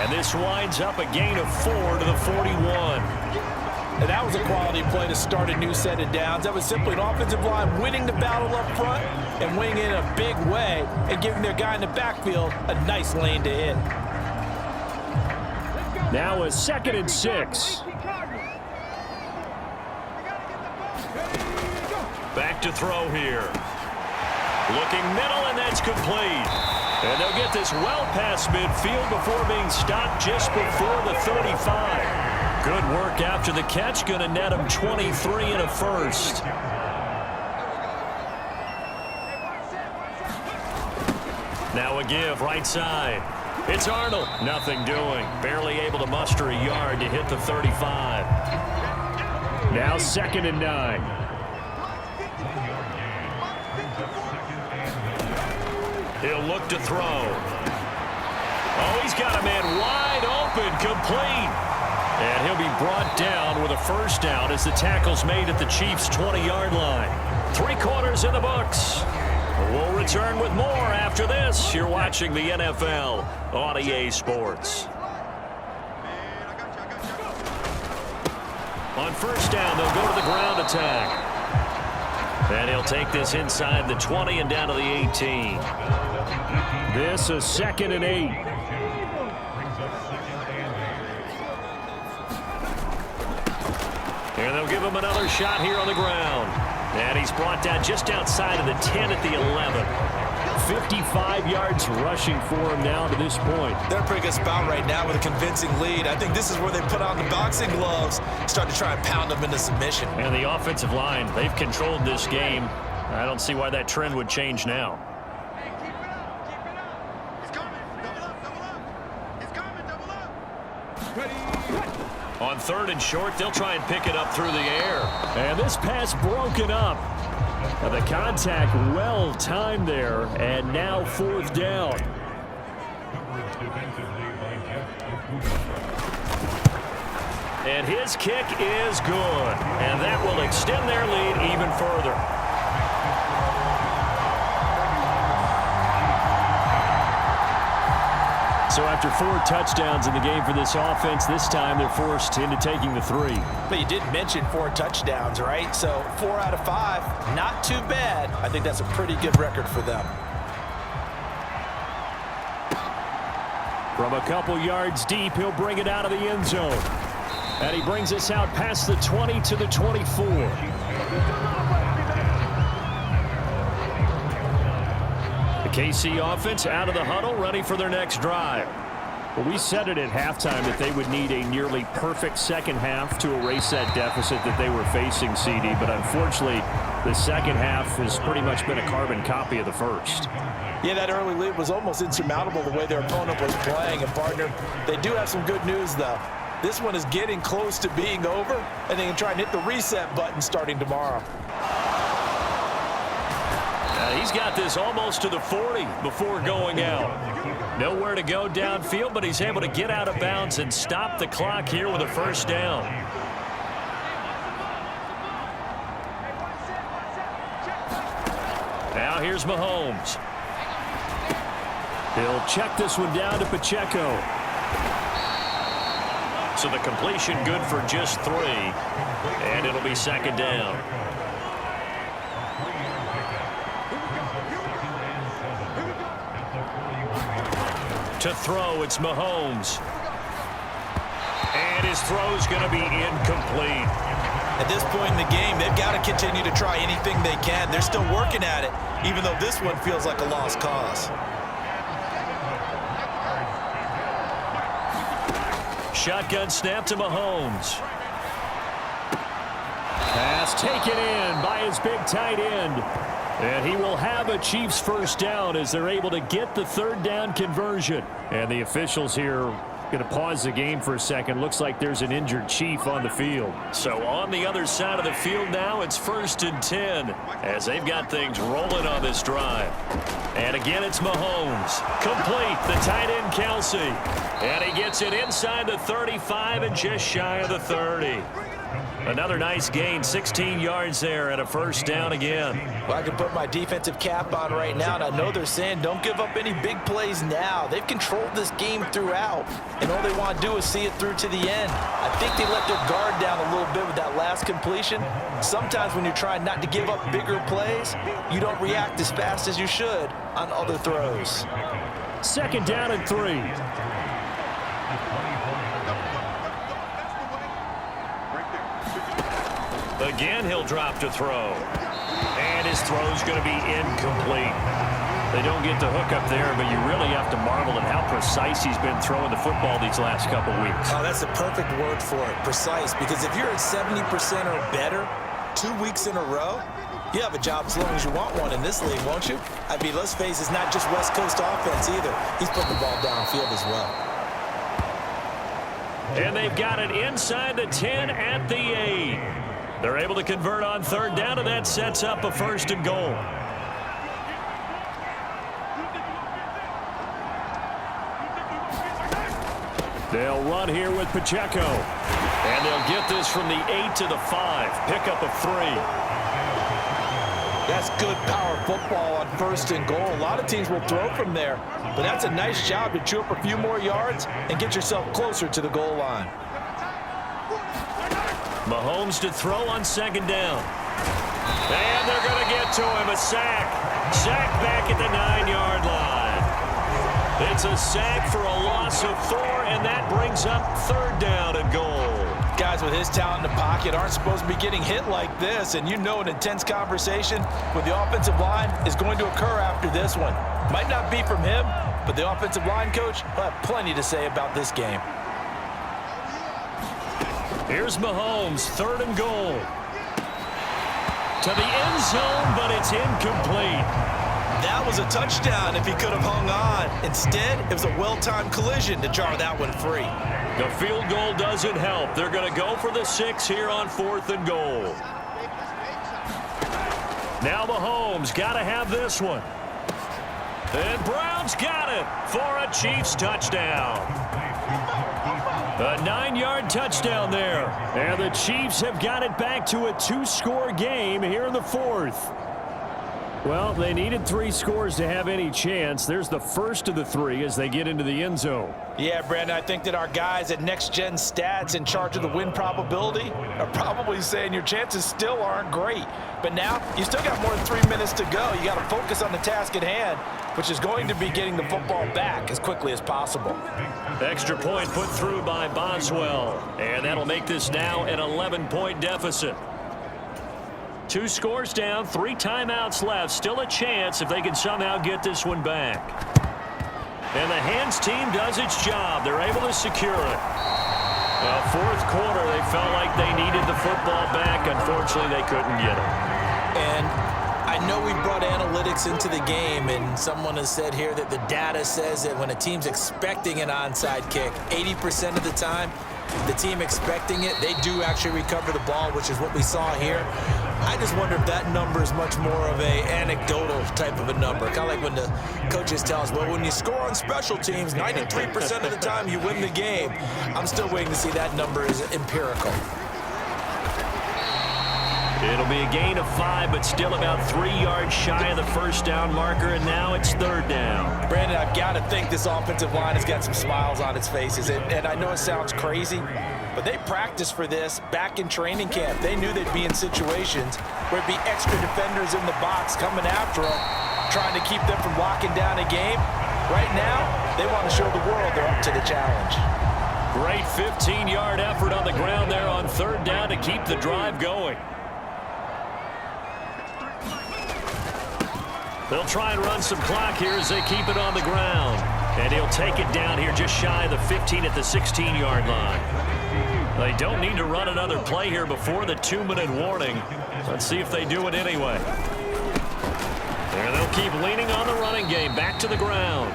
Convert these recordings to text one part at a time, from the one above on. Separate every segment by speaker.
Speaker 1: And this winds up a gain of 4 to the 41.
Speaker 2: And that was a quality play to start a new set of downs. That was simply an offensive line winning the battle up front and winning it in a big way and giving their guy in the backfield a nice lane to hit.
Speaker 1: Now a 2nd and 6. Back to throw here. Looking middle, and that's complete. And they'll get this well past midfield before being stopped just before the 35. Good work after the catch. Going to net him 23 and a first. Now a give right side. It's Arnold. Nothing doing. Barely able to muster a yard to hit the 35. Now 2nd and 9. He'll look to throw. Oh, he's got a man wide open, complete. And he'll be brought down with a first down as the tackle's made at the Chiefs' 20-yard line. 3 quarters in the books. We'll return with more after this. You're watching the NFL on EA Sports. On first down, they'll go to the ground attack. And he'll take this inside the 20 and down to the 18. This is 2nd and 8. And they'll give him another shot here on the ground. And he's brought down just outside of the 10 at the 11. 55 yards rushing for him now to this point.
Speaker 2: They're a pretty good spot right now with a convincing lead. I think this is where they put on the boxing gloves, start to try and pound them into submission.
Speaker 1: And the offensive line, they've controlled this game. I don't see why that trend would change now. On 3rd and short, they'll try and pick it up through the air. And this pass broken up. And the contact well timed there, and now 4th down. And his kick is good. And that will extend their lead even further. So after 4 touchdowns in the game for this offense, this time they're forced into taking the 3.
Speaker 2: But you did mention 4 touchdowns, right? So 4 out of 5, not too bad. I think that's a pretty good record for them.
Speaker 1: From a couple yards deep, he'll bring it out of the end zone. And he brings us out past the 20 to the 24. KC offense out of the huddle, ready for their next drive. Well, we said it at halftime that they would need a nearly perfect second half to erase that deficit that they were facing, CD. But unfortunately, the second half has pretty much been a carbon copy of the first.
Speaker 2: Yeah, that early lead was almost insurmountable the way their opponent was playing. And, partner, they do have some good news, though. This one is getting close to being over, and they can try and hit the reset button starting tomorrow.
Speaker 1: He's got this almost to the 40 before going out. Nowhere to go downfield, but he's able to get out of bounds and stop the clock here with a first down. Now here's Mahomes. He'll check this one down to Pacheco. So the completion good for just 3, and it'll be 2nd down. To throw, it's Mahomes. And his throw's going to be incomplete.
Speaker 2: At this point in the game, they've got to continue to try anything they can. They're still working at it, even though this one feels like a lost cause.
Speaker 1: Shotgun snap to Mahomes. Pass taken in by his big tight end. And he will have a Chiefs first down as they're able to get the 3rd down conversion. And the officials here going to pause the game for a second. Looks like there's an injured Chief on the field. So on the other side of the field now, it's 1st and 10 as they've got things rolling on this drive. And again, it's Mahomes. Complete, the tight end Kelsey. And he gets it inside the 35 and just shy of the 30. Another nice gain, 16 yards there and a first down again.
Speaker 2: Well, I can put my defensive cap on right now, and I know they're saying don't give up any big plays now. They've controlled this game throughout, and all they want to do is see it through to the end. I think they let their guard down a little bit with that last completion. Sometimes when you're trying not to give up bigger plays, you don't react as fast as you should on other throws.
Speaker 1: Second down and 3. Again, he'll drop to throw. And his throw's going to be incomplete. They don't get the hook up there, but you really have to marvel at how precise he's been throwing the football these last couple weeks.
Speaker 2: Oh, that's the perfect word for it, precise. Because if you're at 70% or better 2 weeks in a row, you have a job as long as you want one in this league, won't you? I mean, let's face it, it's not just West Coast offense either. He's putting the ball downfield as well.
Speaker 1: And they've got it inside the 10 at the 8. They're able to convert on third down, and that sets up a first and goal. They'll run here with Pacheco. And they'll get this from the 8 to the 5. Pickup of 3.
Speaker 2: That's good power football on first and goal. A lot of teams will throw from there, but that's a nice job to chew up a few more yards and get yourself closer to the goal line.
Speaker 1: Mahomes to throw on second down. And they're going to get to him. A sack. Sack back at the 9-yard line. It's a sack for a loss of 4, and that brings up third down and goal.
Speaker 2: Guys with his talent in the pocket aren't supposed to be getting hit like this, and you know an intense conversation with the offensive line is going to occur after this one. Might not be from him, but the offensive line coach will have plenty to say about this game.
Speaker 1: Here's Mahomes, third and goal. To the end zone, but it's incomplete.
Speaker 2: That was a touchdown if he could have hung on. Instead, it was a well-timed collision to jar that one free.
Speaker 1: The field goal doesn't help. They're going to go for the 6 here on fourth and goal. Now Mahomes got to have this one. And Brown's got it for a Chiefs touchdown. A 9-yard touchdown there. And the Chiefs have got it back to a 2-score game here in the fourth. Well, they needed 3 scores to have any chance. There's the first of the 3 as they get into the end zone.
Speaker 2: Yeah, Brandon, I think that our guys at Next Gen Stats in charge of the win probability are probably saying your chances still aren't great. But now, you still got more than 3 minutes to go. You got to focus on the task at hand, which is going to be getting the football back as quickly as possible.
Speaker 1: Extra point put through by Boswell. And that'll make this now an 11-point deficit. 2 scores down, 3 timeouts left. Still a chance if they can somehow get this one back. And the hands team does its job. They're able to secure it. Well, fourth quarter, they felt like they needed the football back. Unfortunately, they couldn't get it.
Speaker 2: And I know we brought analytics into the game, and someone has said here that the data says that when a team's expecting an onside kick, 80% of the time, the team expecting it, they do actually recover the ball, which is what we saw here. I just wonder if that number is much more of a anecdotal type of a number. Kind of like when the coaches tell us, well, when you score on special teams, 93% of the time you win the game. I'm still waiting to see that number is empirical.
Speaker 1: It'll be a gain of 5, but still about 3 yards shy of the first down marker, and now it's third down.
Speaker 2: Brandon, I've got to think this offensive line has got some smiles on its faces, and I know it sounds crazy, but they practiced for this back in training camp. They knew they'd be in situations where it'd be extra defenders in the box coming after them, trying to keep them from locking down a game. Right now, they want to show the world they're up to the challenge.
Speaker 1: Great 15-yard effort on the ground there on third down to keep the drive going. They'll try and run some clock here as they keep it on the ground. And he'll take it down here just shy of the 15 at the 16-yard line. They don't need to run another play here before the 2-minute warning. Let's see if they do it anyway. There they'll keep leaning on the running game. Back to the ground.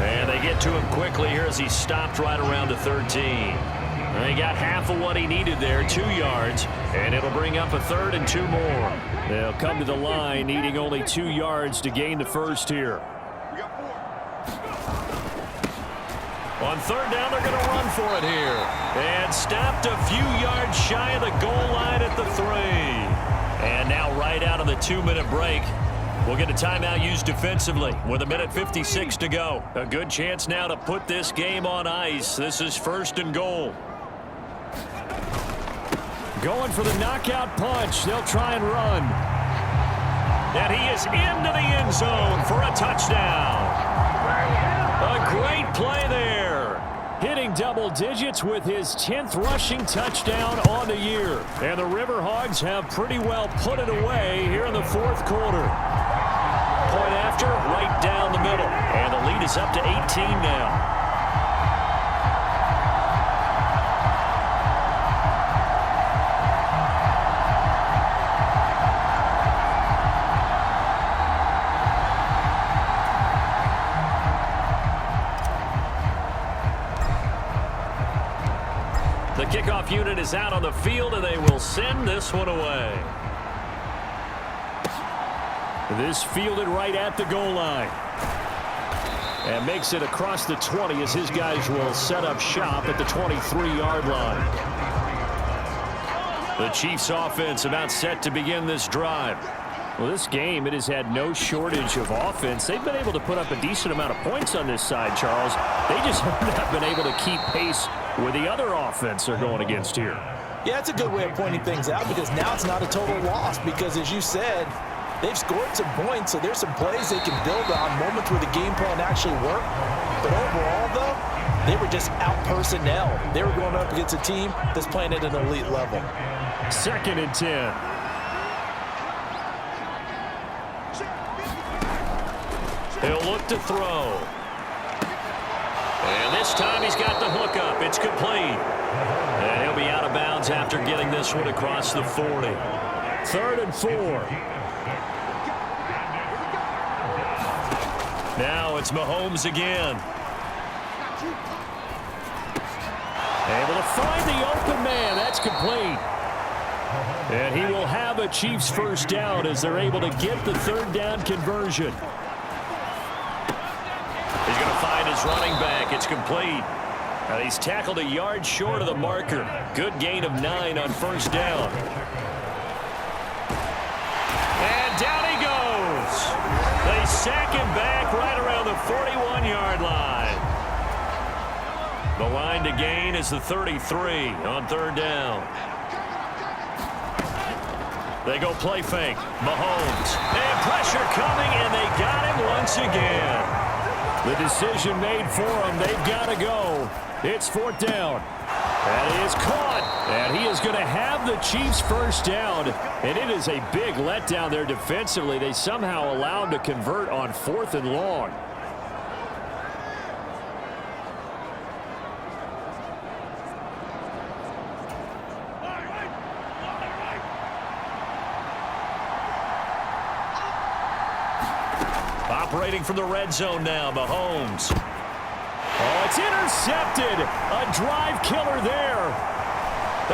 Speaker 1: And they get to him quickly here as he stopped right around the 13. And he got half of what he needed there, 2 yards. And it'll bring up a 3rd and 2 more. They'll come to the line needing only 2 yards to gain the first here. On third down, they're going to run for it here. And stopped a few yards shy of the goal line at the 3. And now right out of the 2-minute break, we'll get a timeout used defensively with 1:56 to go. A good chance now to put this game on ice. This is 1st and goal. Going for the knockout punch. They'll try and run. And he is into the end zone for a touchdown. A great play there. Hitting double digits with his 10th rushing touchdown on the year. And the River Hogs have pretty well put it away here in the 4th quarter. Point after, right down the middle. And the lead is up to 18 now. The kickoff unit is out on the field, and they will send this one away. This fielded right at the goal line. And makes it across the 20 as his guys will set up shop at the 23-yard line. The Chiefs offense about set to begin this drive. Well, this game, it has had no shortage of offense. They've been able to put up a decent amount of points on this side, Charles. They just have not been able to keep pace with the other offense they're going against here.
Speaker 2: Yeah, it's a good way of pointing things out because now it's not a total loss because, as you said, they've scored some points, so there's some plays they can build on, moments where the game plan actually worked. But overall, though, they were just out personnel. They were going up against a team that's playing at an elite level.
Speaker 1: 2nd and 10. He'll look to throw. And this time he's got the hook up. It's complete. And he'll be out of bounds after getting this one across the 40. 3rd and 4. Now it's Mahomes again. Able to find the open man. That's complete. And he will have a Chiefs 1st down as they're able to get the 3rd down conversion. He's going to find his running back. It's complete. And he's tackled a yard short of the marker. Good gain of 9 on 1st down. And down he goes. They sack him back right around the 41-yard line. The line to gain is the 33 on 3rd down. They go play fake. Mahomes. And pressure coming, and they got him once again. The decision made for him. They've got to go. It's 4th down. And he is caught. And he is going to have the Chiefs 1st down. And it is a big letdown there defensively. They somehow allow him to convert on 4th and long. Operating from the red zone now, Mahomes. Oh, it's intercepted. A drive killer there.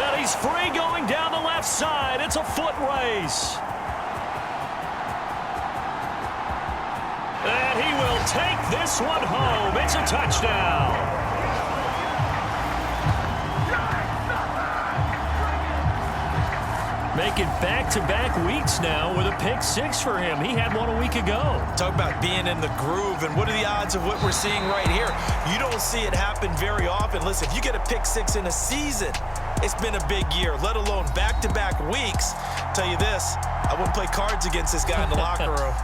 Speaker 1: And he's free going down the left side. It's a foot race. And he will take this one home. It's a touchdown. Making back-to-back weeks now with a pick 6 for him. He had one a week ago.
Speaker 2: Talk about being in the groove, and what are the odds of what we're seeing right here? You don't see it happen very often. Listen, if you get a pick 6 in a season, it's been a big year, let alone back-to-back weeks. I'll tell you this, I wouldn't play cards against this guy in the locker room.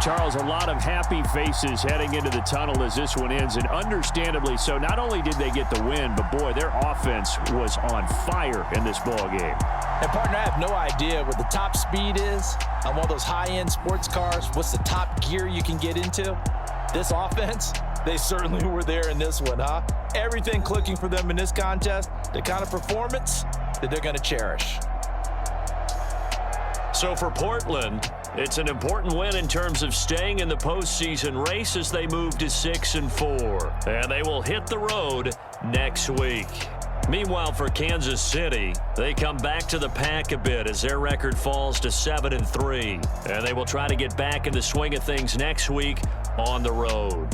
Speaker 1: Charles, a lot of happy faces heading into the tunnel as this one ends, and understandably so. Not only did they get the win, but boy, their offense was on fire in this ball game.
Speaker 2: And partner, I have no idea what the top speed is on one of those high-end sports cars. What's the top gear you can get into? This offense, they certainly were there in this one, huh? Everything clicking for them in this contest, the kind of performance that they're going to cherish.
Speaker 1: So for Portland, it's an important win in terms of staying in the postseason race as they move to 6-4. And they will hit the road next week. Meanwhile, for Kansas City, they come back to the pack a bit as their record falls to 7-3. And they will try to get back in the swing of things next week on the road.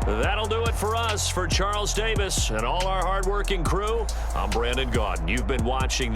Speaker 1: That'll do it for us. For Charles Davis and all our hardworking crew, I'm Brandon Gaudin. You've been watching the